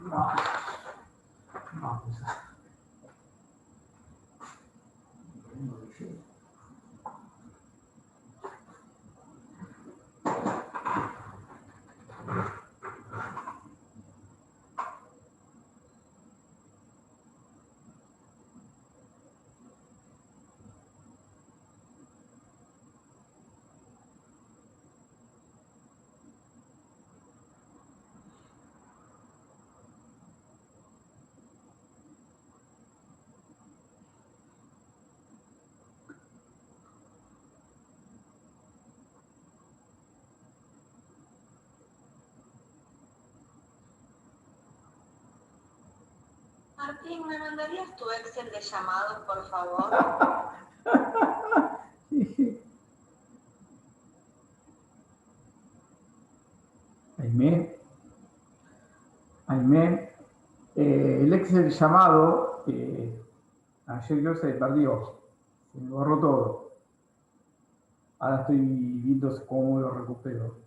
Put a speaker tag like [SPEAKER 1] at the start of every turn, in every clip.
[SPEAKER 1] No, no, pues.
[SPEAKER 2] Martín, ¿me mandarías tu Excel de llamados, por favor?
[SPEAKER 1] Aimé, el Excel llamado, ayer yo se perdió, se me borró todo. Ahora estoy viendo cómo lo recupero.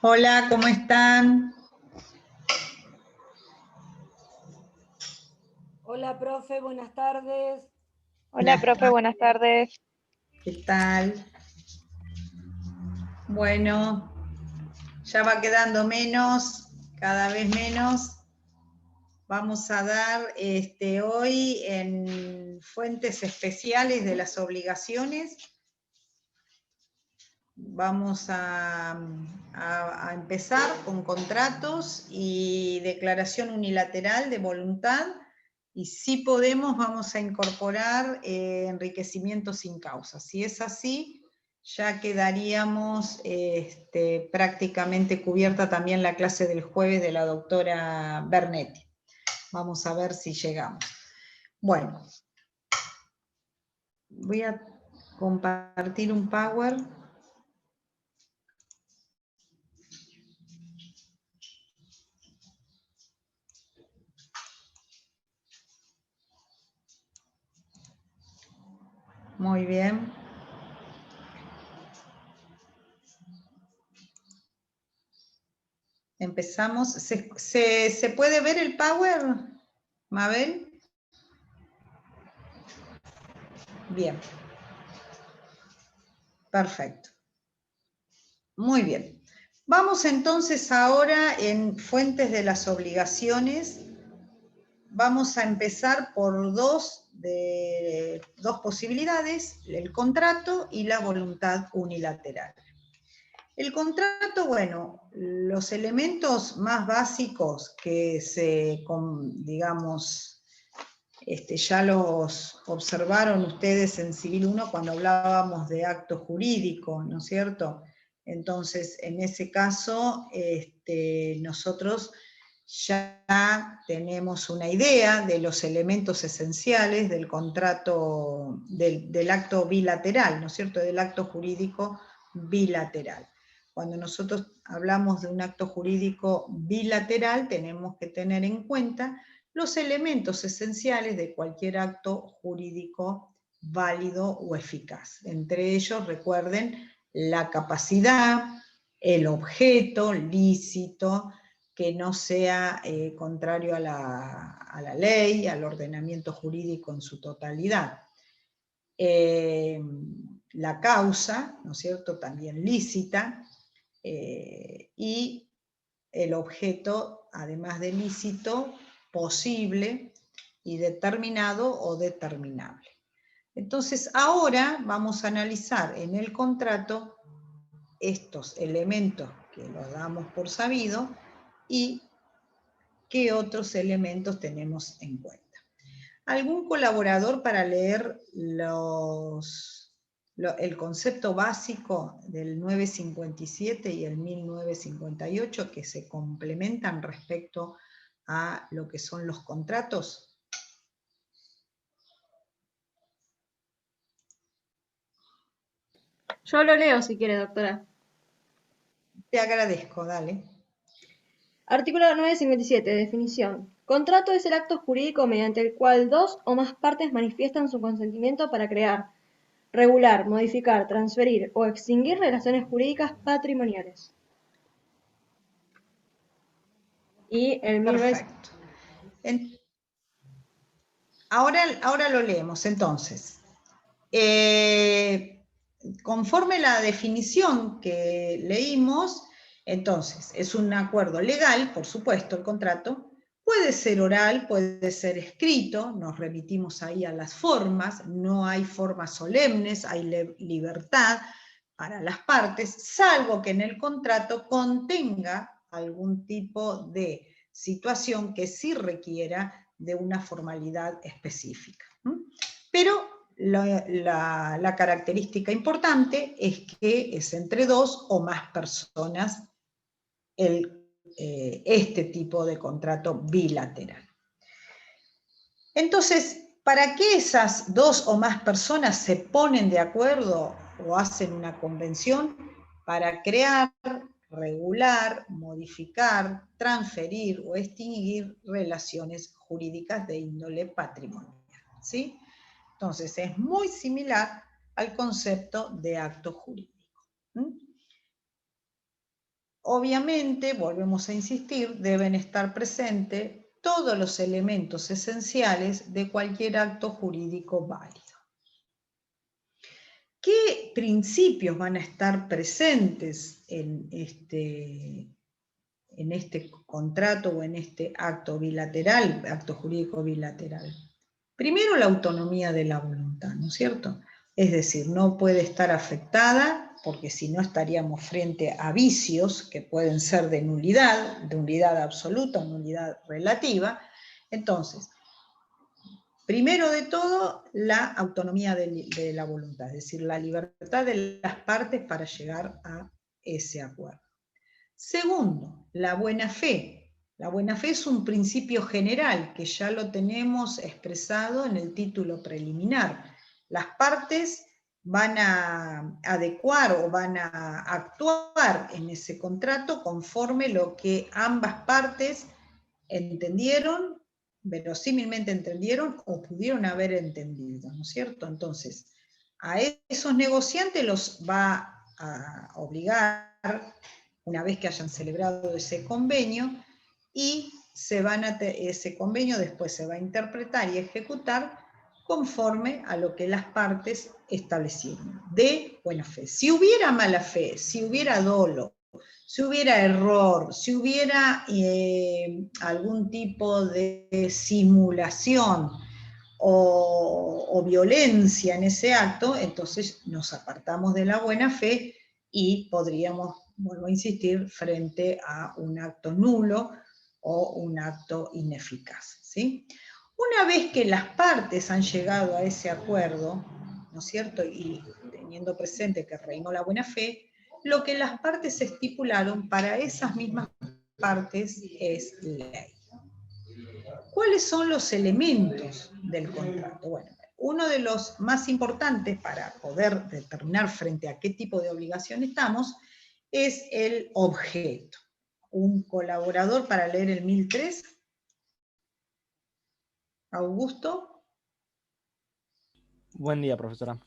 [SPEAKER 3] Hola, ¿cómo están?
[SPEAKER 4] Hola, profe, buenas tardes.
[SPEAKER 5] Hola, profe, buenas tardes.
[SPEAKER 3] ¿Qué tal? Bueno, ya va quedando menos, cada vez menos. Vamos a dar hoy en fuentes especiales de las obligaciones. Vamos a empezar con contratos y declaración unilateral de voluntad. Y si podemos, vamos a incorporar enriquecimiento sin causa. Si es así, ya quedaríamos prácticamente cubierta también la clase del jueves de la doctora Bernetti. Vamos a ver si llegamos. Bueno, voy a compartir un Power. Muy bien. Empezamos. ¿Se puede ver el Power, Mabel? Bien. Perfecto. Muy bien. Vamos entonces ahora en fuentes de las obligaciones. Vamos a empezar por dos posibilidades, el contrato y la voluntad unilateral. El contrato, bueno, los elementos más básicos que digamos, ya los observaron ustedes en Civil 1 cuando hablábamos de acto jurídico, ¿no es cierto? Entonces, en ese caso, nosotros ya tenemos una idea de los elementos esenciales del contrato, del acto bilateral, ¿no es cierto?, del acto jurídico bilateral. Cuando nosotros hablamos de un acto jurídico bilateral, tenemos que tener en cuenta los elementos esenciales de cualquier acto jurídico válido o eficaz. Entre ellos, recuerden, la capacidad, el objeto lícito, que no sea contrario a la ley, al ordenamiento jurídico en su totalidad. La causa, ¿no es cierto?, también lícita, y el objeto, además de lícito, posible y determinado o determinable. Entonces, ahora vamos a analizar en el contrato estos elementos que los damos por sabido y qué otros elementos tenemos en cuenta. ¿Algún colaborador para leer el concepto básico del 957 y el 1958 que se complementan respecto a lo que son los contratos?
[SPEAKER 5] Yo lo leo si quiere, doctora.
[SPEAKER 3] Te agradezco, dale.
[SPEAKER 5] Artículo 957, definición. Contrato es el acto jurídico mediante el cual dos o más partes manifiestan su consentimiento para crear, regular, modificar, transferir o extinguir relaciones jurídicas patrimoniales. Y el
[SPEAKER 3] Perfecto. Ahora lo leemos, entonces. Conforme la definición que leímos, entonces, es un acuerdo legal, por supuesto, el contrato, puede ser oral, puede ser escrito, nos remitimos ahí a las formas, no hay formas solemnes, hay libertad para las partes, salvo que en el contrato contenga algún tipo de situación que sí requiera de una formalidad específica. Pero la característica importante es que es entre dos o más personas este tipo de contrato bilateral. Entonces, ¿para qué esas dos o más personas se ponen de acuerdo o hacen una convención? Para crear, regular, modificar, transferir o extinguir relaciones jurídicas de índole patrimonial, ¿sí? Entonces, es muy similar al concepto de acto jurídico. obviamente, volvemos a insistir, deben estar presentes todos los elementos esenciales de cualquier acto jurídico válido. ¿Qué principios van a estar presentes en este contrato o en este acto bilateral, acto jurídico bilateral? Primero, la autonomía de la voluntad, ¿no es cierto? Es decir, no puede estar afectada, porque si no estaríamos frente a vicios que pueden ser de nulidad absoluta o nulidad relativa. Entonces, primero de todo, la autonomía de la voluntad, es decir, la libertad de las partes para llegar a ese acuerdo. Segundo, la buena fe. La buena fe es un principio general que ya lo tenemos expresado en el título preliminar. Las partes van a adecuar o van a actuar en ese contrato conforme lo que ambas partes entendieron, verosímilmente entendieron o pudieron haber entendido, ¿no es cierto? Entonces, a esos negociantes los va a obligar, una vez que hayan celebrado ese convenio, y ese convenio después se va a interpretar y ejecutar conforme a lo que las partes establecieron, de buena fe. Si hubiera mala fe, si hubiera dolo, si hubiera error, si hubiera algún tipo de simulación o violencia en ese acto, entonces nos apartamos de la buena fe y podríamos, vuelvo a insistir, frente a un acto nulo o un acto ineficaz, ¿sí? Una vez que las partes han llegado a ese acuerdo, ¿no es cierto?, y teniendo presente que reinó la buena fe, lo que las partes estipularon para esas mismas partes es ley. ¿Cuáles son los elementos del contrato? Bueno, uno de los más importantes para poder determinar frente a qué tipo de obligación estamos es el objeto. Un colaborador para leer el 1003. Augusto.
[SPEAKER 6] Buen día, profesora.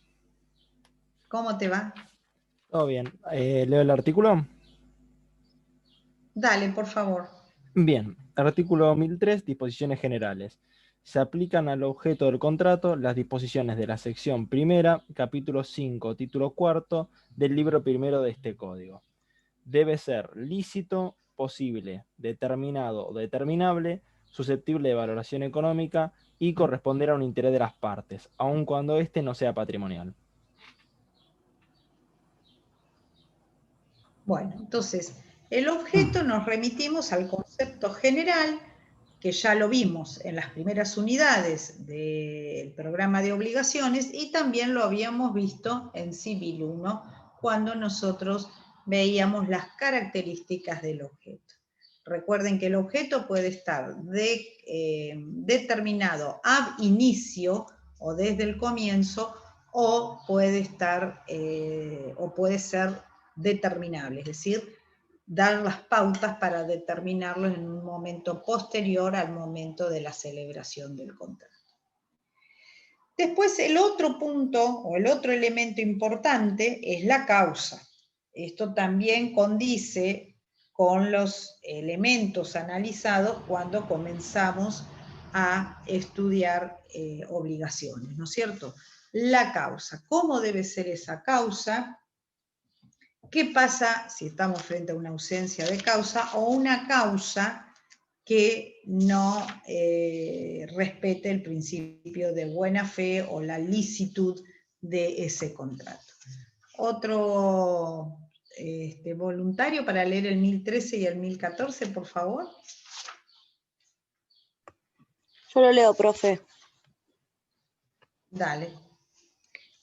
[SPEAKER 3] ¿Cómo te va?
[SPEAKER 6] Todo bien. ¿Leo el artículo?
[SPEAKER 3] Dale, por favor.
[SPEAKER 6] Bien. Artículo 1003, disposiciones generales. Se aplican al objeto del contrato las disposiciones de la sección primera, capítulo 5, título cuarto, del libro primero de este código. Debe ser lícito, posible, determinado o determinable, susceptible de valoración económica y corresponder a un interés de las partes, aun cuando éste no sea patrimonial.
[SPEAKER 3] Bueno, entonces, el objeto nos remitimos al concepto general, que ya lo vimos en las primeras unidades del programa de obligaciones, y también lo habíamos visto en Civil 1, cuando nosotros veíamos las características del objeto. Recuerden que el objeto puede estar determinado ab inicio, o desde el comienzo, o puede estar, o puede ser determinable, es decir, dar las pautas para determinarlo en un momento posterior al momento de la celebración del contrato. Después, el otro punto o el otro elemento importante es la causa. Esto también condice con los elementos analizados cuando comenzamos a estudiar obligaciones, ¿no es cierto? La causa. ¿Cómo debe ser esa causa? ¿Qué pasa si estamos frente a una ausencia de causa o una causa que no respete el principio de buena fe o la licitud de ese contrato? Otro voluntario para leer el 1013 y el 1014, por favor.
[SPEAKER 7] Yo lo leo, profe.
[SPEAKER 3] Dale.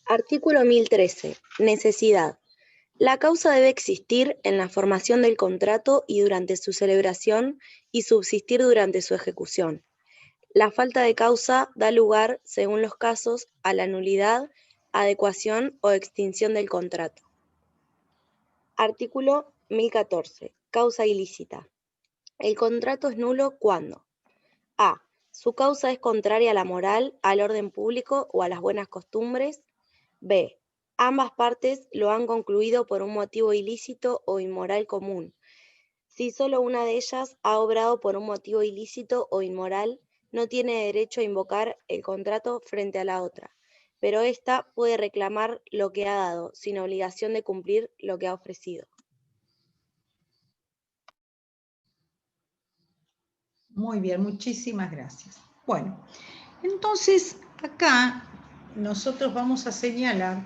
[SPEAKER 7] Artículo 1013. Necesidad. La causa debe existir en la formación del contrato y durante su celebración y subsistir durante su ejecución. La falta de causa da lugar, según los casos, a la nulidad, adecuación o extinción del contrato. Artículo 1014. Causa ilícita. El contrato es nulo cuando: A. Su causa es contraria a la moral, al orden público o a las buenas costumbres. B. Ambas partes lo han concluido por un motivo ilícito o inmoral común, Si solo una de ellas ha obrado por un motivo ilícito o inmoral, no tiene derecho a invocar el contrato frente a la otra, pero ésta puede reclamar lo que ha dado, sin obligación de cumplir lo que ha ofrecido.
[SPEAKER 3] Muy bien, muchísimas gracias. Bueno, entonces acá nosotros vamos a señalar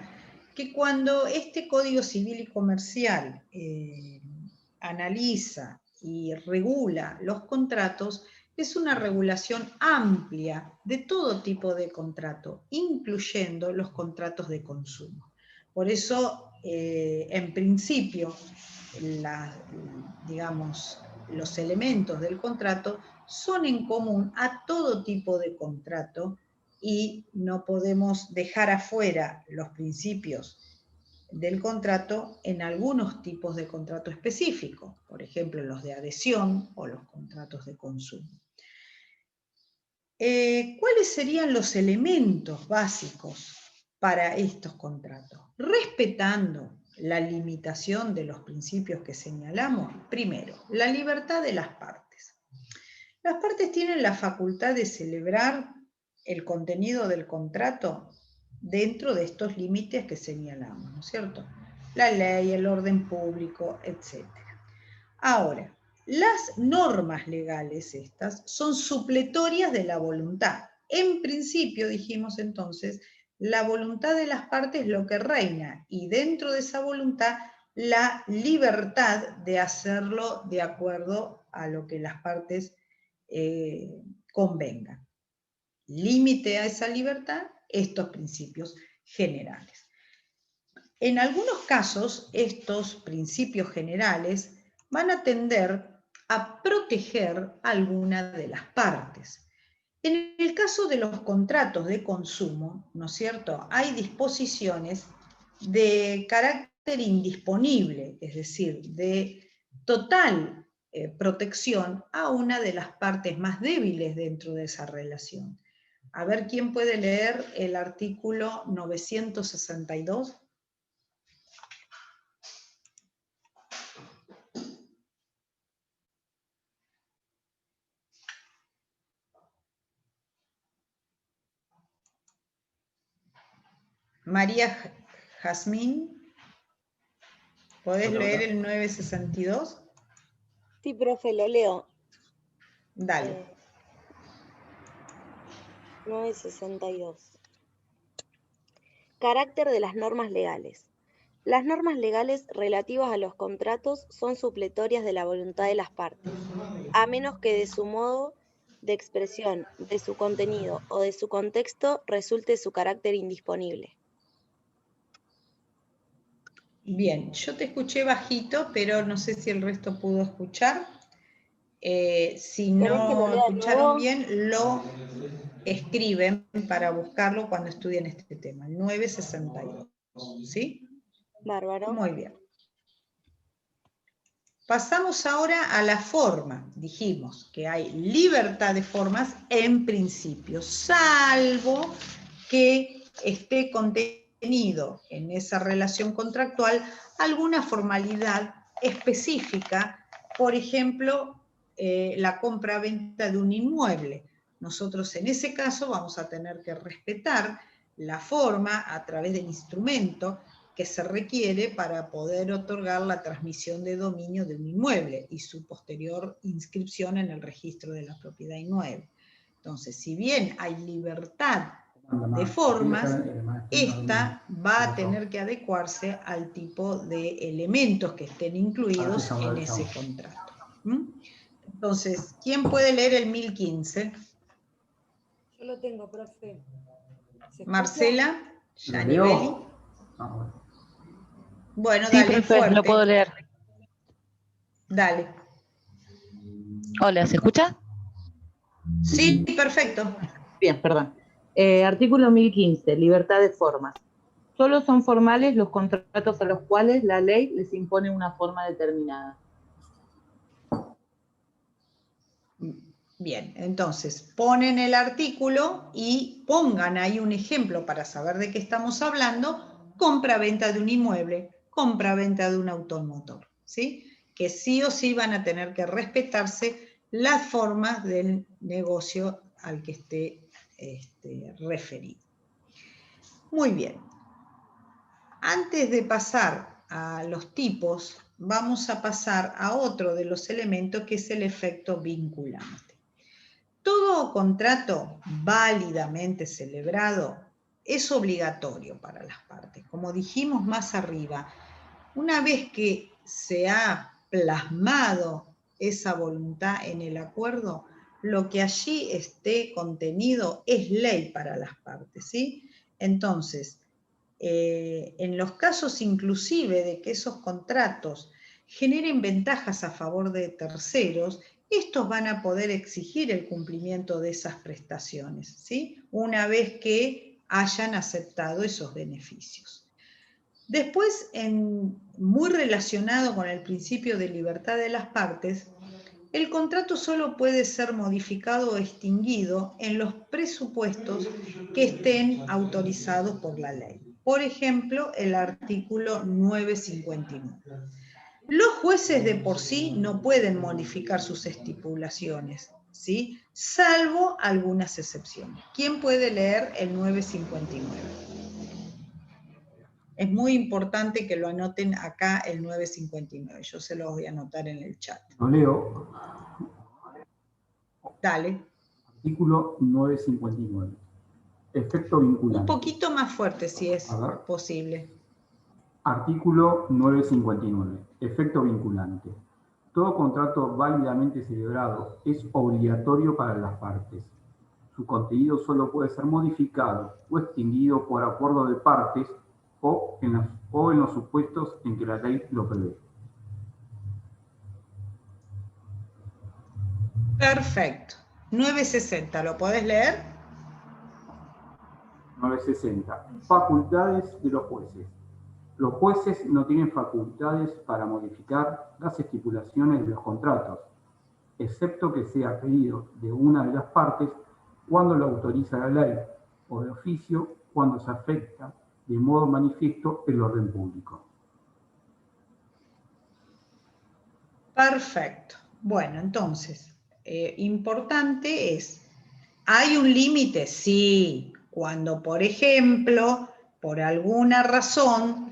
[SPEAKER 3] que cuando este Código Civil y Comercial analiza y regula los contratos, es una regulación amplia de todo tipo de contrato, incluyendo los contratos de consumo. Por eso, en principio, digamos, los elementos del contrato son en común a todo tipo de contrato y no podemos dejar afuera los principios del contrato en algunos tipos de contrato específico, por ejemplo, los de adhesión o los contratos de consumo. ¿Cuáles serían los elementos básicos para estos contratos? Respetando la limitación de los principios que señalamos, primero, la libertad de las partes. Las partes tienen la facultad de celebrar el contenido del contrato dentro de estos límites que señalamos, ¿no es cierto? La ley, el orden público, etc. Ahora, las normas legales estas son supletorias de la voluntad. En principio, dijimos entonces, la voluntad de las partes es lo que reina, y dentro de esa voluntad, la libertad de hacerlo de acuerdo a lo que las partes convengan. Límite a esa libertad, estos principios generales. En algunos casos, estos principios generales van a tender a proteger a alguna de las partes. En el caso de los contratos de consumo, ¿no es cierto?, hay disposiciones de carácter indisponible, es decir, de total protección a una de las partes más débiles dentro de esa relación. A ver, ¿quién puede leer el artículo 962? María Jazmín, ¿podés leer el 962?
[SPEAKER 7] Sí, profe, lo leo.
[SPEAKER 3] Dale.
[SPEAKER 7] 962. Carácter de las normas legales. Las normas legales relativas a los contratos son supletorias de la voluntad de las partes, a menos que de su modo de expresión, de su contenido o de su contexto resulte su carácter indisponible.
[SPEAKER 3] Bien, yo te escuché bajito, pero no sé si el resto pudo escuchar. Si no escucharon bien, lo escriben para buscarlo cuando estudien este tema, el 962, ¿sí?
[SPEAKER 7] Bárbaro.
[SPEAKER 3] Muy bien. Pasamos ahora a la forma. Dijimos que hay libertad de formas en principio, salvo que esté contenido en esa relación contractual alguna formalidad específica, por ejemplo, la compra-venta de un inmueble. Nosotros en ese caso vamos a tener que respetar la forma a través del instrumento que se requiere para poder otorgar la transmisión de dominio de un inmueble y su posterior inscripción en el registro de la propiedad inmueble. Entonces, si bien hay libertad de formas, esta va a tener que adecuarse al tipo de elementos que estén incluidos en ese contrato. Entonces, ¿quién puede leer el 1015?
[SPEAKER 4] Yo lo tengo, profe.
[SPEAKER 3] Marcela, Yanibeli. Bueno,
[SPEAKER 8] sí,
[SPEAKER 3] dale,
[SPEAKER 8] profe,
[SPEAKER 3] fuerte.
[SPEAKER 8] lo puedo leer.
[SPEAKER 3] Dale.
[SPEAKER 8] Hola, ¿se escucha?
[SPEAKER 3] Sí, perfecto.
[SPEAKER 8] Bien, perdón. Artículo 1015, libertad de formas. Solo son formales los contratos a los cuales la ley les impone una forma determinada.
[SPEAKER 3] Bien, entonces ponen el artículo y pongan ahí un ejemplo para saber de qué estamos hablando: compra-venta de un inmueble, compra-venta de un automotor, ¿sí? que sí o sí van a tener que respetarse las formas del negocio al que esté referido. Muy bien. Antes de pasar a los tipos, vamos a pasar a otro de los elementos que es el efecto vinculante. Todo contrato válidamente celebrado es obligatorio para las partes. Como dijimos más arriba, una vez que se ha plasmado esa voluntad en el acuerdo, lo que allí esté contenido es ley para las partes, ¿sí? Entonces, en los casos inclusive de que esos contratos generen ventajas a favor de terceros, estos van a poder exigir el cumplimiento de esas prestaciones, ¿sí? Una vez que hayan aceptado esos beneficios. Después, muy relacionado con el principio de libertad de las partes, el contrato solo puede ser modificado o extinguido en los presupuestos que estén autorizados por la ley. Por ejemplo, el artículo 959. Los jueces de por sí no pueden modificar sus estipulaciones, ¿sí? Salvo algunas excepciones. ¿Quién puede leer el 959? Es muy importante que lo anoten acá el 959. Yo se lo voy a anotar en el chat.
[SPEAKER 1] Lo leo.
[SPEAKER 3] Dale.
[SPEAKER 1] Artículo 959. Efecto vinculante.
[SPEAKER 3] Un poquito más fuerte, si es posible.
[SPEAKER 1] Artículo 959. Efecto vinculante. Todo contrato válidamente celebrado es obligatorio para las partes. Su contenido solo puede ser modificado o extinguido por acuerdo de partes o en los supuestos en que la ley lo prevé.
[SPEAKER 3] Perfecto. 960, ¿lo podés leer?
[SPEAKER 1] 960. Facultades de los jueces. Los jueces no tienen facultades para modificar las estipulaciones de los contratos, excepto que sea pedido de una de las partes cuando lo autoriza la ley, o de oficio cuando se afecta de modo manifiesto el orden público.
[SPEAKER 3] Perfecto. Bueno, entonces, importante es, ¿hay un límite? Sí. Cuando, por ejemplo, por alguna razón,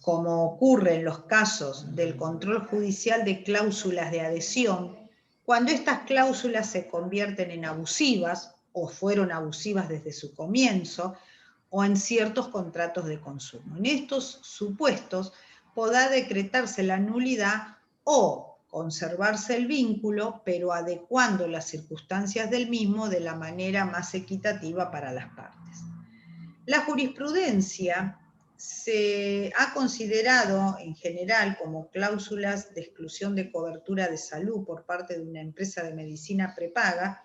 [SPEAKER 3] como ocurre en los casos del control judicial de cláusulas de adhesión, cuando estas cláusulas se convierten en abusivas o fueron abusivas desde su comienzo, o en ciertos contratos de consumo. En estos supuestos podrá decretarse la nulidad o conservarse el vínculo, pero adecuando las circunstancias del mismo de la manera más equitativa para las partes. La jurisprudencia se ha considerado en general como cláusulas de exclusión de cobertura de salud por parte de una empresa de medicina prepaga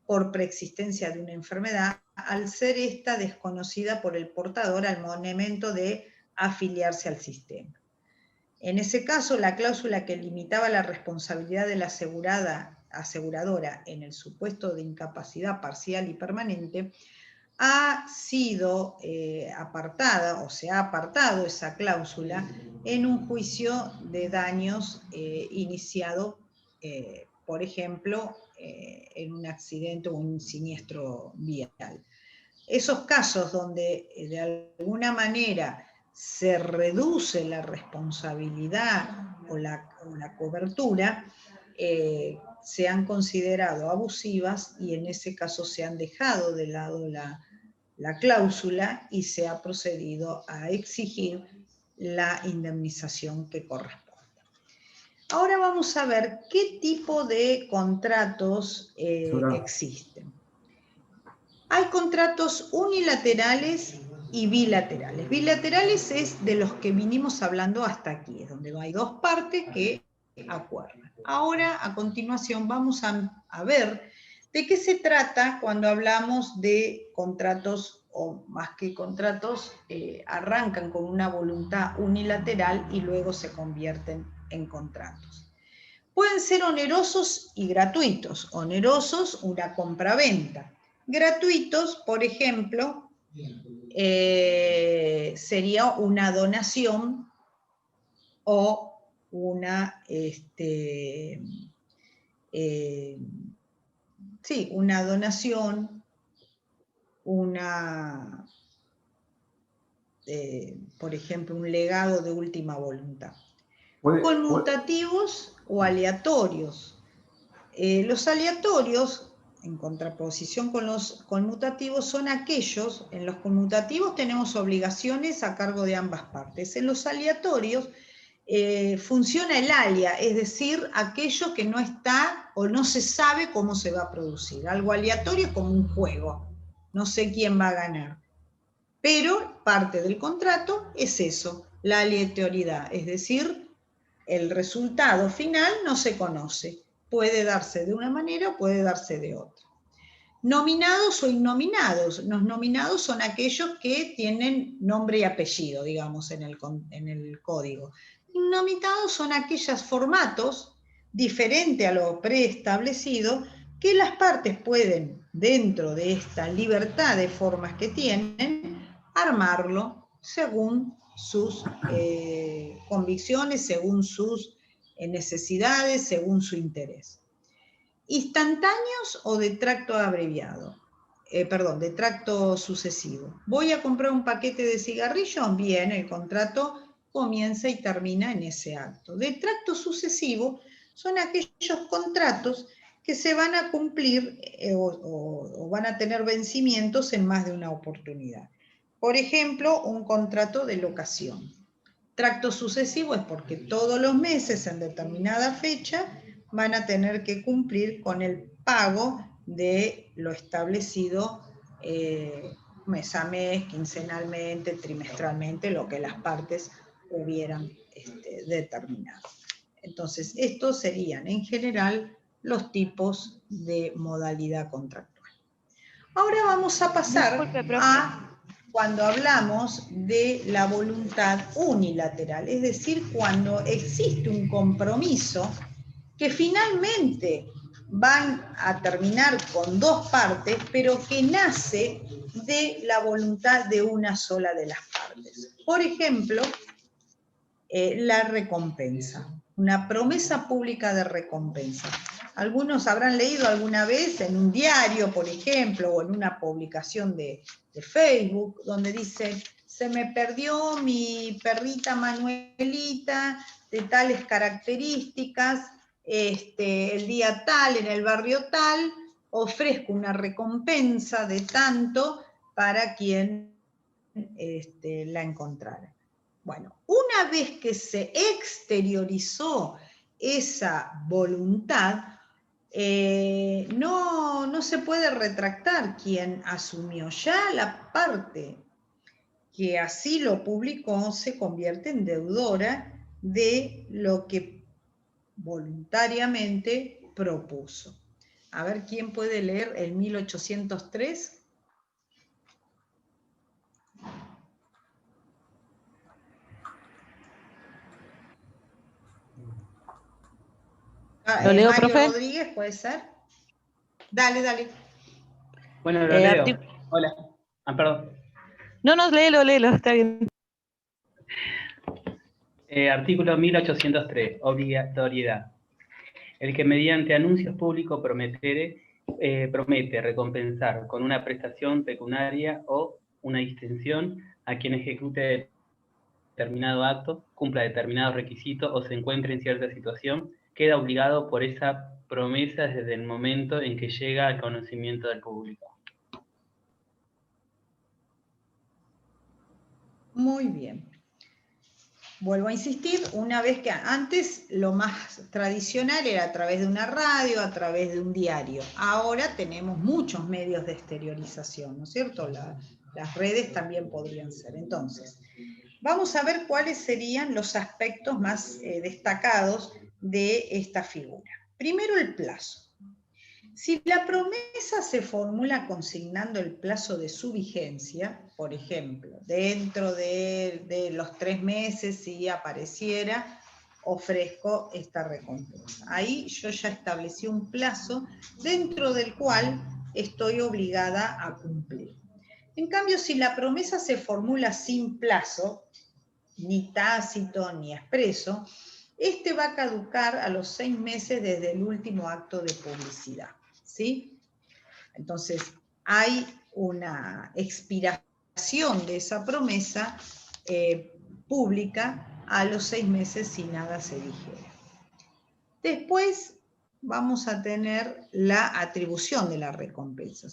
[SPEAKER 3] por preexistencia de una enfermedad, al ser esta desconocida por el portador al momento de afiliarse al sistema. En ese caso, la cláusula que limitaba la responsabilidad de la aseguradora en el supuesto de incapacidad parcial y permanente ha sido apartada, o se ha apartado esa cláusula en un juicio de daños iniciado, por ejemplo, en un accidente o un siniestro vial. Esos casos donde de alguna manera se reduce la responsabilidad o la cobertura, se han considerado abusivas y en ese caso se han dejado de lado la cláusula y se ha procedido a exigir la indemnización que corresponde. Ahora vamos a ver qué tipo de contratos existen. Hay contratos unilaterales y bilaterales. Bilaterales es de los que vinimos hablando hasta aquí, es donde hay dos partes que acuerdan. Ahora, a continuación, vamos a ver de qué se trata cuando hablamos de contratos, o más que contratos, arrancan con una voluntad unilateral y luego se convierten en contratos. Pueden ser onerosos y gratuitos. Onerosos, una compraventa. Gratuitos, por ejemplo, sería una donación o una, una donación, por ejemplo, un legado de última voluntad. Conmutativos o aleatorios. Los aleatorios, en contraposición con los conmutativos, son aquellos, en los conmutativos tenemos obligaciones a cargo de ambas partes. En los aleatorios funciona el alia, es decir, aquello que no está o no se sabe cómo se va a producir. Algo aleatorio es como un juego, no sé quién va a ganar. Pero parte del contrato es eso, la aleatoriedad, es decir, el resultado final no se conoce. Puede darse de una manera o puede darse de otra. Nominados o innominados. Los nominados son aquellos que tienen nombre y apellido, digamos, en el código. Innominados son aquellos formatos, diferente a lo preestablecido, que las partes pueden, dentro de esta libertad de formas que tienen, armarlo según sus convicciones, según sus necesidades, según su interés. Instantáneos o de tracto abreviado, de tracto sucesivo. ¿Voy a comprar un paquete de cigarrillos? Bien, el contrato comienza y termina en ese acto. De tracto sucesivo son aquellos contratos que se van a cumplir o van a tener vencimientos en más de una oportunidad. Por ejemplo, un contrato de locación. Tracto sucesivo es porque todos los meses en determinada fecha van a tener que cumplir con el pago de lo establecido mes a mes, quincenalmente, trimestralmente, lo que las partes hubieran determinado. Entonces, estos serían en general los tipos de modalidad contractual. Ahora vamos a pasar a cuando hablamos de la voluntad unilateral, es decir, cuando existe un compromiso que finalmente van a terminar con dos partes, pero que nace de la voluntad de una sola de las partes. Por ejemplo, la recompensa, una promesa pública de recompensa. Algunos habrán leído alguna vez en un diario, por ejemplo, o en una publicación de Facebook, donde dice, se me perdió mi perrita Manuelita de tales características, el día tal, en el barrio tal, ofrezco una recompensa de tanto para quien la encontrara. Bueno, una vez que se exteriorizó esa voluntad, no se puede retractar quien asumió. Ya la parte que así lo publicó se convierte en deudora de lo que voluntariamente propuso. A ver, ¿quién puede leer el 1803?
[SPEAKER 8] ¿Lo leo,
[SPEAKER 3] Mario
[SPEAKER 8] profe?
[SPEAKER 3] Rodríguez, ¿puede ser? Dale.
[SPEAKER 9] Bueno, lo leo. Hola. Perdón.
[SPEAKER 8] No, léelo, está bien.
[SPEAKER 9] Artículo 1803, obligatoriedad. El que mediante anuncios públicos promete recompensar con una prestación pecuniaria o una distinción a quien ejecute determinado acto, cumpla determinados requisitos o se encuentre en cierta situación, queda obligado por esa promesa desde el momento en que llega al conocimiento del público.
[SPEAKER 3] Muy bien. Vuelvo a insistir, una vez que antes lo más tradicional era a través de una radio, a través de un diario. Ahora tenemos muchos medios de exteriorización, ¿no es cierto? Las redes también podrían ser. Entonces, vamos a ver cuáles serían los aspectos más destacados de esta figura. Primero, el plazo. Si la promesa se formula consignando el plazo de su vigencia, por ejemplo, dentro de los 3 meses, si apareciera, ofrezco esta recompensa. Ahí yo ya establecí un plazo dentro del cual estoy obligada a cumplir. En cambio, si la promesa se formula sin plazo, ni tácito ni expreso, Este va a caducar a los 6 meses desde el último acto de publicidad, ¿sí? Entonces, hay una expiración de esa promesa pública a los 6 meses si nada se dijera. Después vamos a tener la atribución de la recompensa.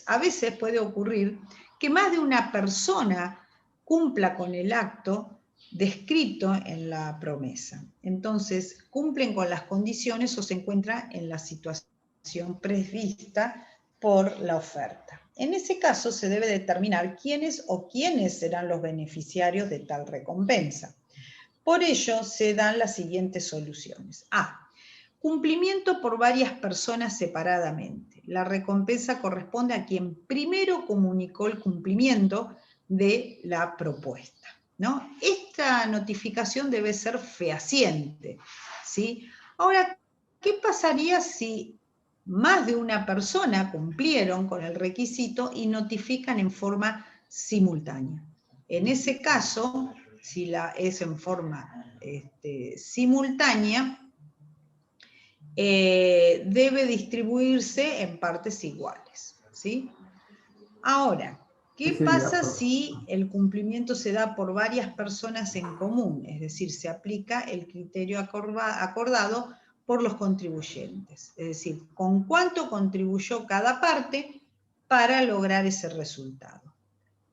[SPEAKER 3] A veces puede ocurrir que más de una persona cumpla con el acto descrito en la promesa. Entonces, cumplen con las condiciones o se encuentran en la situación prevista por la oferta. En ese caso se debe determinar quiénes serán los beneficiarios de tal recompensa. Por ello se dan las siguientes soluciones. A. Cumplimiento por varias personas separadamente. La recompensa corresponde a quien primero comunicó el cumplimiento de la propuesta, ¿no? Esta notificación debe ser fehaciente, ¿sí? Ahora, ¿qué pasaría si más de una persona cumplieron con el requisito y notifican en forma simultánea? En ese caso, si es en forma simultánea, debe distribuirse en partes iguales, ¿sí? Ahora, ¿qué pasa si el cumplimiento se da por varias personas en común? Es decir, se aplica el criterio acordado por los contribuyentes. Es decir, con cuánto contribuyó cada parte para lograr ese resultado.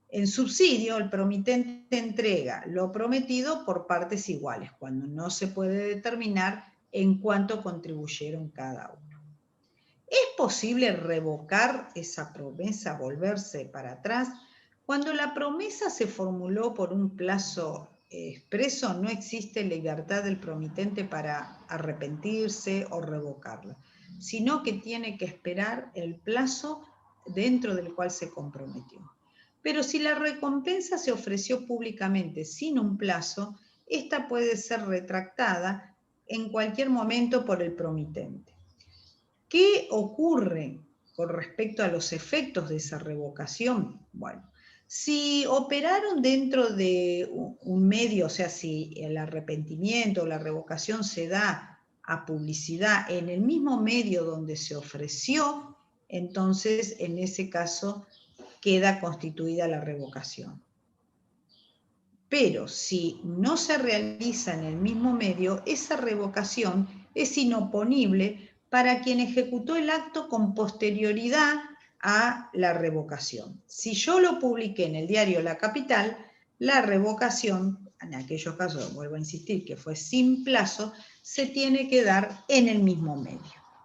[SPEAKER 3] En subsidio, el promitente entrega lo prometido por partes iguales, cuando no se puede determinar en cuánto contribuyeron cada uno. ¿Es posible revocar esa promesa, volverse para atrás? Cuando la promesa se formuló por un plazo expreso, no existe libertad del promitente para arrepentirse o revocarla, sino que tiene que esperar el plazo dentro del cual se comprometió. Pero si la recompensa se ofreció públicamente sin un plazo, esta puede ser retractada en cualquier momento por el promitente. ¿Qué ocurre con respecto a los efectos de esa revocación? Bueno, si operaron dentro de un medio, o sea, si el arrepentimiento o la revocación se da a publicidad en el mismo medio donde se ofreció, entonces en ese caso queda constituida la revocación. Pero si no se realiza en el mismo medio, esa revocación es inoponible para quien ejecutó el acto con posterioridad a la revocación. Si yo lo publiqué en el diario La Capital, la revocación, en aquellos casos, vuelvo a insistir, que fue sin plazo, se tiene que dar en el mismo medio.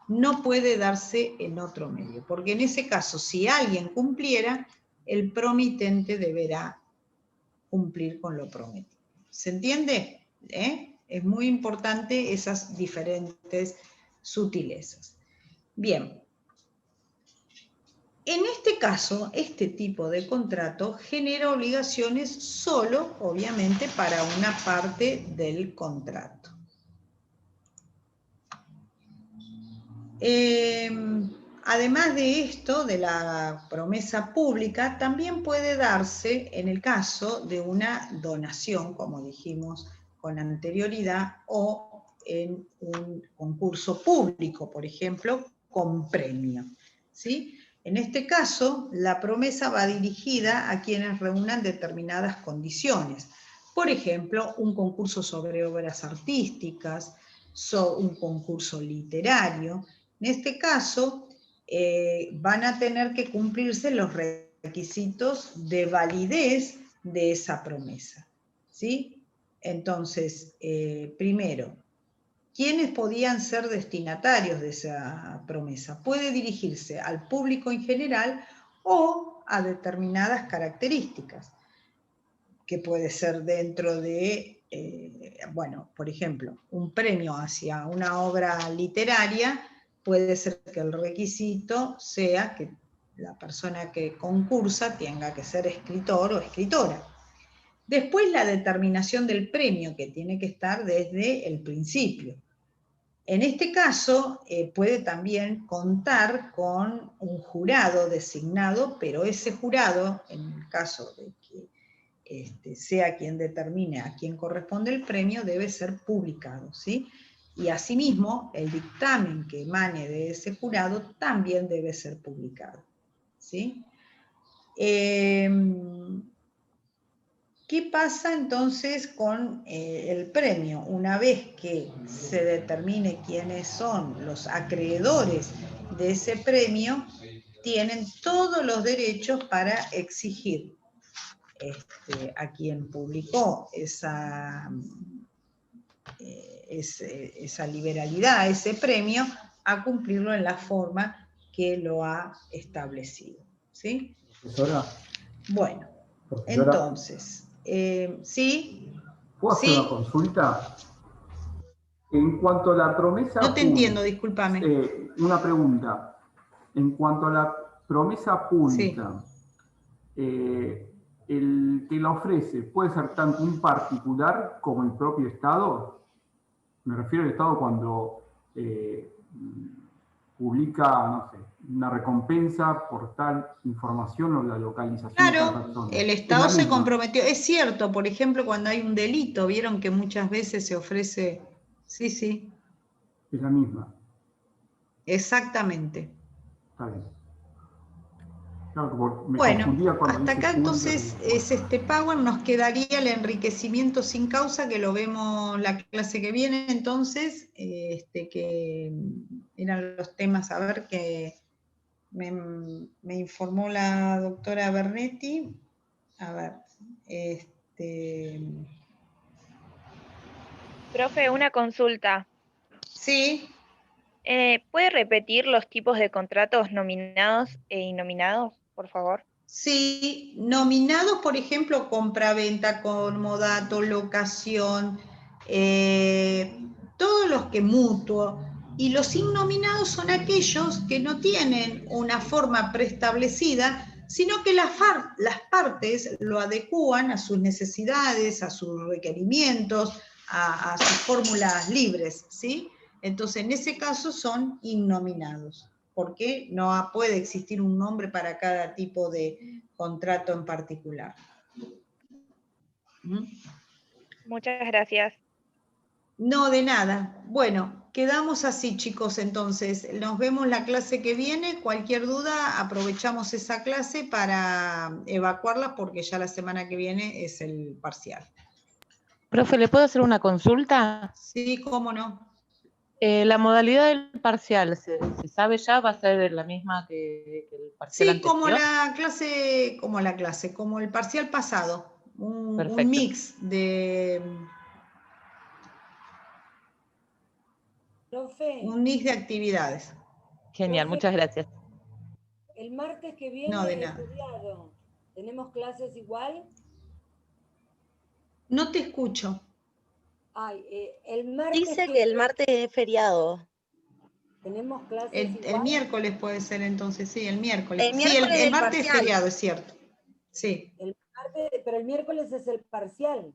[SPEAKER 3] No puede darse en otro medio, porque en ese caso, si alguien cumpliera, el promitente deberá cumplir con lo prometido. ¿Se entiende? Es muy importante esas diferentes sutilezas. Bien. En este caso, este tipo de contrato genera obligaciones solo, obviamente, para una parte del contrato. Además de esto, de la promesa pública, también puede darse en el caso de una donación, como dijimos con anterioridad, o en un concurso público, por ejemplo, con premio, ¿sí? En este caso, la promesa va dirigida a quienes reúnan determinadas condiciones. Por ejemplo, un concurso sobre obras artísticas, un concurso literario. En este caso, van a tener que cumplirse los requisitos de validez de esa promesa, ¿sí? Entonces, primero, ¿quiénes podían ser destinatarios de esa promesa? Puede dirigirse al público en general o a determinadas características, que puede ser dentro de, bueno, por ejemplo, un premio hacia una obra literaria. Puede ser que el requisito sea que la persona que concursa tenga que ser escritor o escritora. Después la determinación del premio, que tiene que estar desde el principio. En este caso puede también contar con un jurado designado, pero ese jurado, en el caso de que sea quien determine a quién corresponde el premio, debe ser publicado, ¿sí? Y asimismo, el dictamen que emane de ese jurado también debe ser publicado, ¿sí? ¿Qué pasa entonces con el premio? Una vez que se determine quiénes son los acreedores de ese premio, tienen todos los derechos para exigir a quien publicó esa liberalidad, ese premio, a cumplirlo en la forma que lo ha establecido, ¿sí?
[SPEAKER 1] Profesora.
[SPEAKER 3] Bueno,
[SPEAKER 1] Profesora,
[SPEAKER 3] entonces, ¿sí?
[SPEAKER 1] ¿puedo hacer una consulta? En cuanto a la promesa
[SPEAKER 3] No te entiendo, discúlpame.
[SPEAKER 1] Una pregunta. En cuanto a la promesa pública, el que la ofrece puede ser tanto un particular como el propio Estado. Me refiero al Estado cuando publica, no sé, una recompensa por tal información o la localización de tal persona.
[SPEAKER 3] Claro, el Estado se comprometió. Es cierto, por ejemplo, cuando hay un delito, vieron que muchas veces se ofrece... Sí, sí.
[SPEAKER 1] Es la misma.
[SPEAKER 3] Exactamente.
[SPEAKER 1] Está bien. Claro, me
[SPEAKER 3] bueno,
[SPEAKER 1] confundía cuando
[SPEAKER 3] hasta acá
[SPEAKER 1] público,
[SPEAKER 3] entonces es Power, nos quedaría el enriquecimiento sin causa, que lo vemos la clase que viene, entonces, que eran los temas, a ver, que me informó la doctora Bernetti. A ver,
[SPEAKER 10] Profe, una consulta.
[SPEAKER 3] Sí.
[SPEAKER 10] ¿Puede repetir los tipos de contratos nominados e innominados, por favor?
[SPEAKER 3] Sí, nominados, por ejemplo, compraventa, comodato, locación, todos los que mutuo. Y los innominados son aquellos que no tienen una forma preestablecida, sino que las partes lo adecúan a sus necesidades, a sus requerimientos, a sus fórmulas libres, ¿sí? Entonces, en ese caso son innominados, porque no puede existir un nombre para cada tipo de contrato en particular.
[SPEAKER 10] Muchas gracias.
[SPEAKER 3] No, de nada. Bueno, quedamos así, chicos, entonces. Nos vemos la clase que viene. Cualquier duda, aprovechamos esa clase para evacuarla, porque ya la semana que viene es el parcial.
[SPEAKER 8] Profe, ¿le puedo hacer una consulta?
[SPEAKER 3] Sí, cómo no.
[SPEAKER 8] La modalidad del parcial, ¿se sabe ya? ¿Va a ser la misma que el parcial anterior?
[SPEAKER 3] Sí, como el parcial pasado. Un mix de...
[SPEAKER 4] Profe.
[SPEAKER 3] Un mix de actividades.
[SPEAKER 8] Genial,
[SPEAKER 4] Profe,
[SPEAKER 8] muchas gracias.
[SPEAKER 4] El martes que viene
[SPEAKER 3] No, de
[SPEAKER 4] es
[SPEAKER 3] nada.
[SPEAKER 4] feriado. ¿Tenemos clases igual?
[SPEAKER 3] No te escucho.
[SPEAKER 2] Ay,
[SPEAKER 3] el
[SPEAKER 2] martes dice que el martes es feriado.
[SPEAKER 4] ¿Tenemos clases
[SPEAKER 3] el
[SPEAKER 4] igual?
[SPEAKER 3] miércoles puede ser entonces, sí, el miércoles.
[SPEAKER 2] El miércoles
[SPEAKER 3] el martes es
[SPEAKER 2] parcial.
[SPEAKER 3] feriado, es cierto. Sí.
[SPEAKER 4] Pero el miércoles es el parcial.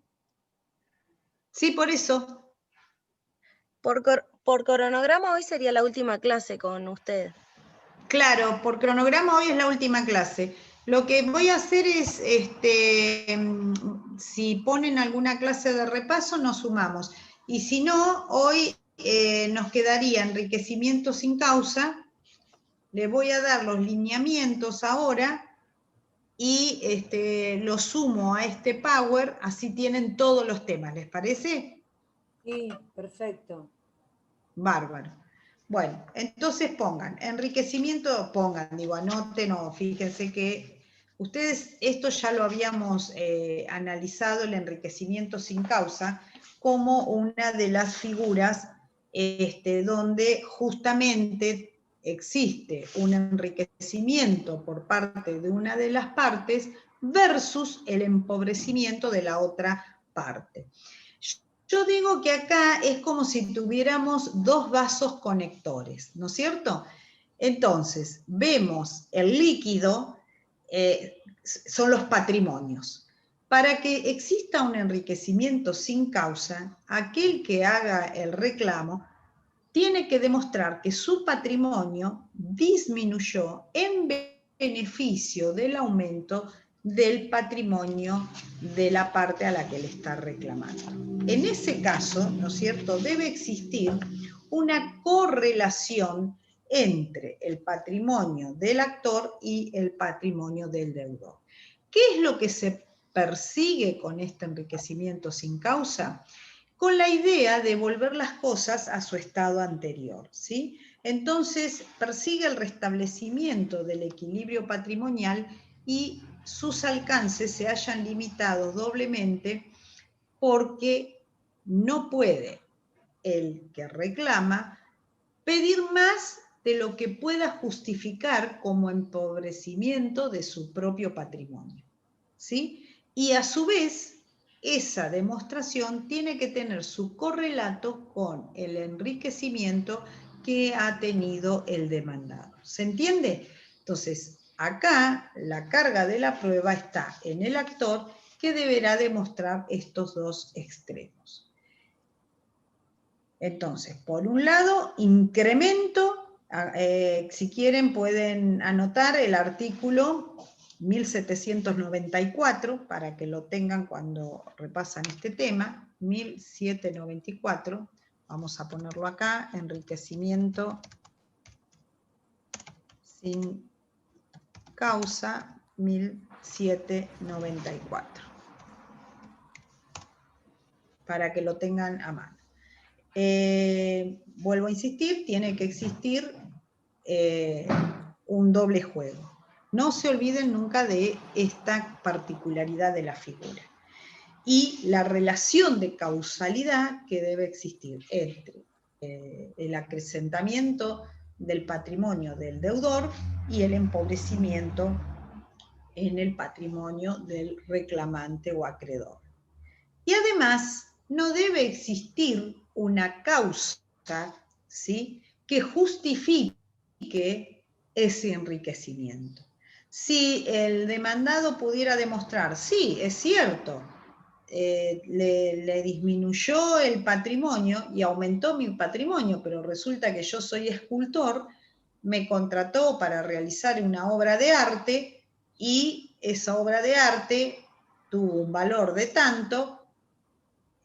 [SPEAKER 3] Sí, por eso.
[SPEAKER 2] Por cronograma hoy sería la última clase con usted.
[SPEAKER 3] Claro, por cronograma hoy es la última clase. Lo que voy a hacer es, si ponen alguna clase de repaso, nos sumamos. Y si no, hoy nos quedaría enriquecimiento sin causa. Le voy a dar los lineamientos ahora y lo sumo a este Power, así tienen todos los temas, ¿les parece?
[SPEAKER 4] Sí, perfecto.
[SPEAKER 3] Bárbaro. Bueno, entonces anoten, o fíjense que ustedes, esto ya lo habíamos analizado, el enriquecimiento sin causa, como una de las figuras donde justamente existe un enriquecimiento por parte de una de las partes versus el empobrecimiento de la otra parte. Yo digo que acá es como si tuviéramos dos vasos conectores, ¿no es cierto? Entonces, vemos el líquido, son los patrimonios. Para que exista un enriquecimiento sin causa, aquel que haga el reclamo tiene que demostrar que su patrimonio disminuyó en beneficio del aumento del patrimonio de la parte a la que le está reclamando. En ese caso, ¿no es cierto?, debe existir una correlación entre el patrimonio del actor y el patrimonio del deudor. ¿Qué es lo que se persigue con este enriquecimiento sin causa? Con la idea de volver las cosas a su estado anterior, ¿sí? Entonces, persigue el restablecimiento del equilibrio patrimonial y sus alcances se hayan limitado doblemente porque no puede el que reclama pedir más de lo que pueda justificar como empobrecimiento de su propio patrimonio, ¿sí? Y a su vez, esa demostración tiene que tener su correlato con el enriquecimiento que ha tenido el demandado. ¿Se entiende? Entonces, acá la carga de la prueba está en el actor que deberá demostrar estos dos extremos. Entonces, por un lado, incremento, si quieren pueden anotar el artículo 1794, para que lo tengan cuando repasan este tema, 1794, vamos a ponerlo acá, enriquecimiento sin causa, 1794, para que lo tengan a mano. Vuelvo a insistir, tiene que existir un doble juego. No se olviden nunca de esta particularidad de la figura. Y la relación de causalidad que debe existir entre el acrecentamiento del patrimonio del deudor y el empobrecimiento en el patrimonio del reclamante o acreedor. Y además, no debe existir una causa, ¿sí?, que justifique ese enriquecimiento. Si el demandado pudiera demostrar, sí, es cierto, le disminuyó el patrimonio y aumentó mi patrimonio, pero resulta que yo soy escultor, me contrató para realizar una obra de arte y esa obra de arte tuvo un valor de tanto,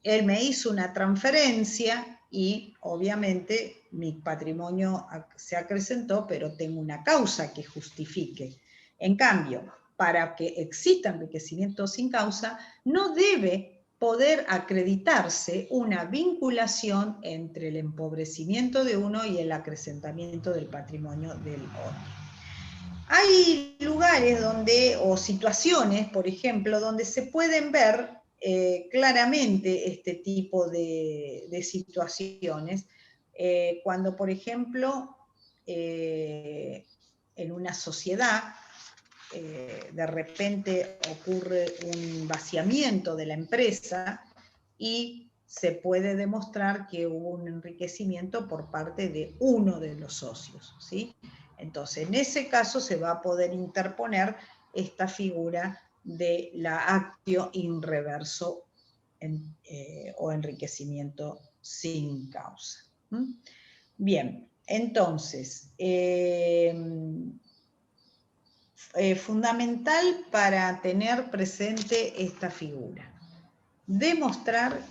[SPEAKER 3] él me hizo una transferencia y obviamente mi patrimonio se acrecentó, pero tengo una causa que justifique. En cambio, para que exista enriquecimiento sin causa, no debe poder acreditarse una vinculación entre el empobrecimiento de uno y el acrecentamiento del patrimonio del otro. Hay lugares donde, o situaciones, por ejemplo, donde se pueden ver claramente este tipo de situaciones, cuando, por ejemplo, en una sociedad, de repente ocurre un vaciamiento de la empresa y se puede demostrar que hubo un enriquecimiento por parte de uno de los socios, ¿sí? Entonces, en ese caso se va a poder interponer esta figura de la actio in reverso o enriquecimiento sin causa. Bien, entonces, fundamental para tener presente esta figura. Demostrar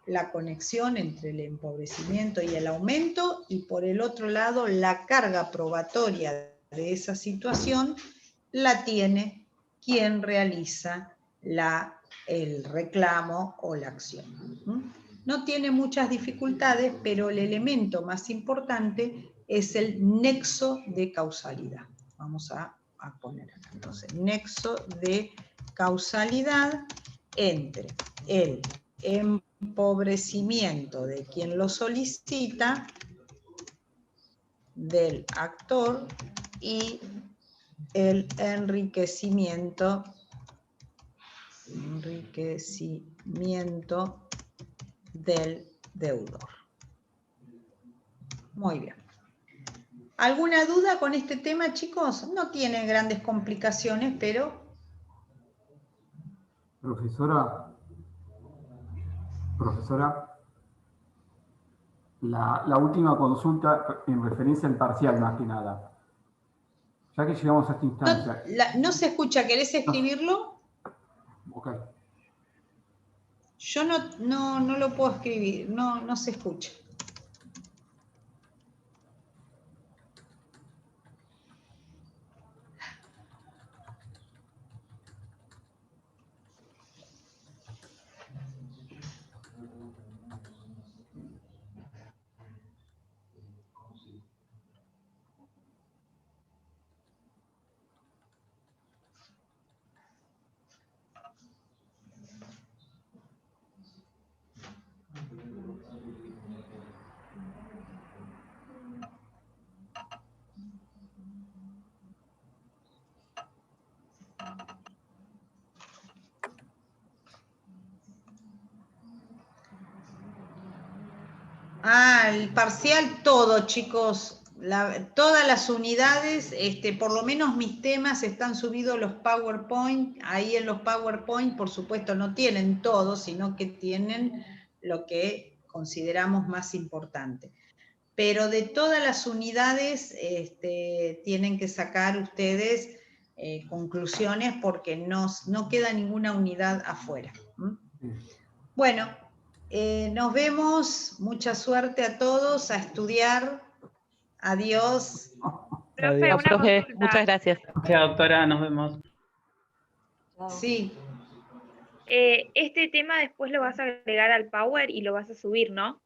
[SPEAKER 3] la conexión entre el empobrecimiento y el aumento, y por el otro lado, la carga probatoria de esa situación la tiene quien realiza el reclamo o la acción. No tiene muchas dificultades, pero el elemento más importante es el nexo de causalidad. Vamos a poner acá, entonces, nexo de causalidad entre el empobrecimiento de quien lo solicita, del actor, y el enriquecimiento del deudor. Muy bien. ¿Alguna duda con este tema, chicos? No tiene grandes complicaciones, pero...
[SPEAKER 1] Profesora, la última consulta en referencia al parcial más que nada. Ya que llegamos a esta instancia.
[SPEAKER 3] No se escucha, ¿querés escribirlo?
[SPEAKER 1] Ok.
[SPEAKER 3] Yo no lo puedo escribir, no se escucha. El parcial todo, chicos. Todas las unidades, por lo menos mis temas están subidos los PowerPoint. Ahí en los PowerPoint, por supuesto, no tienen todo, sino que tienen lo que consideramos más importante. Pero de todas las unidades tienen que sacar ustedes conclusiones porque no queda ninguna unidad afuera. Bueno. Nos vemos, mucha suerte a todos, a estudiar. Adiós.
[SPEAKER 10] Profe,
[SPEAKER 8] Chao,
[SPEAKER 10] una
[SPEAKER 8] profe,
[SPEAKER 10] consulta.
[SPEAKER 8] muchas gracias.
[SPEAKER 9] Gracias, doctora, nos vemos.
[SPEAKER 3] Sí.
[SPEAKER 10] Este tema después lo vas a agregar al Power y lo vas a subir, ¿no?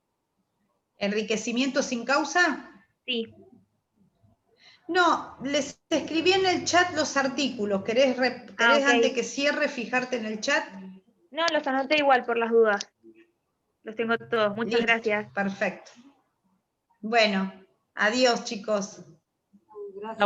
[SPEAKER 3] ¿Enriquecimiento sin causa?
[SPEAKER 10] Sí.
[SPEAKER 3] No, les escribí en el chat los artículos. ¿Querés
[SPEAKER 10] ok.
[SPEAKER 3] antes que cierre fijarte en el chat?
[SPEAKER 10] No, los anoté igual por las dudas. Los tengo todos. Muchas
[SPEAKER 3] Listo,
[SPEAKER 10] gracias.
[SPEAKER 3] Perfecto. Bueno, adiós, chicos.
[SPEAKER 4] Gracias.